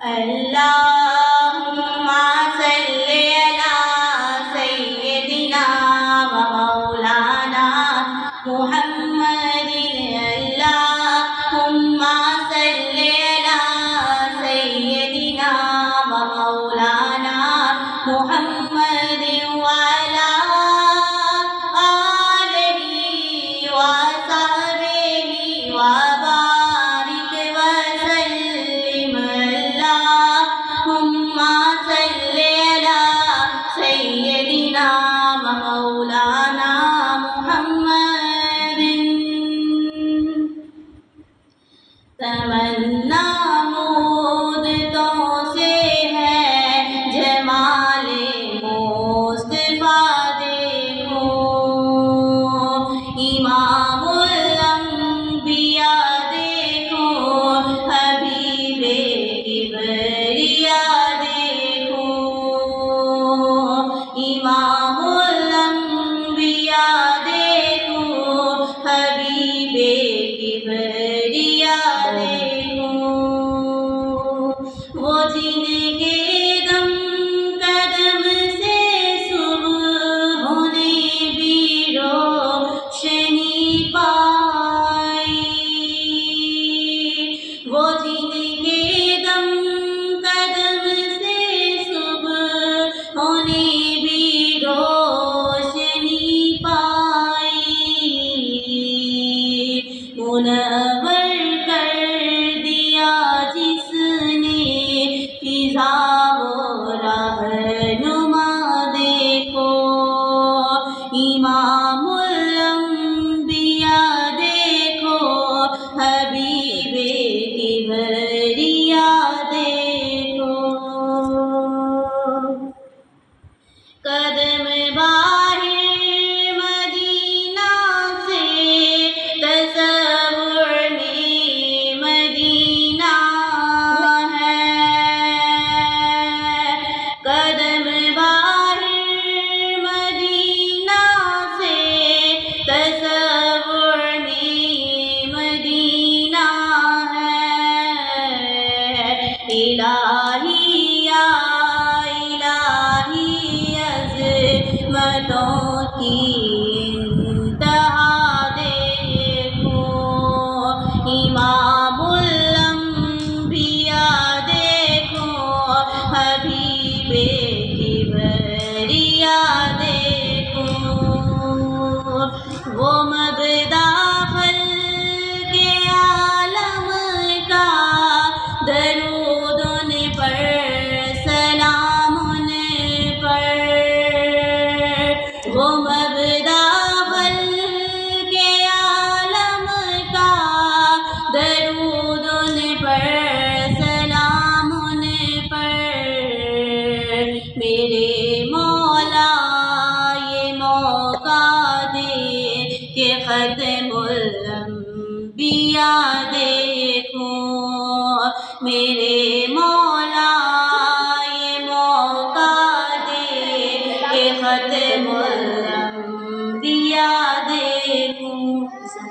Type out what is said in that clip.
اللهم صل على سيدنا ومولانا محمد اللهم صل على سيدنا ومولانا محمد وعلى آله وصحبه وبارك وسلم اللهم صل على سيدنا ومولانا محمد تمنا مودتوں سے ہے جمال مصطفیٰ دیکھو امام الانبیاء دیکھو حبیب کبریا دیکھو امام الانبیاء دیکھو حبیب کبریا دیکھو وہ جن کے دم قدم سے صبح ہونے بھی روشنی پائی وہ جن کے دم قدم سے صبح ہونے بھی روشنی پائی منور کر دیا جس نے فضا و رہنما دیکھو امام الانبیاء دیکھو حبیب کبریا دیکھو قدم باہر مدینہ سے تصور میں مدینہ ہے قدم باہر مدینہ سے تصور میں مدینہ ہے الہی یا الہی عظمتوں کی انتہا دیکھو امام الانبیاء دیکھو حبیب کبریا دیکھو وہ مبدا خلق عالم کا درود ان پر سلام ان پر وہ مبدا خلق عالم کا درود ان پر سلام ان پر میرے مولا یہ موقع دے کہ ختم الانبیاء دیکھو میرے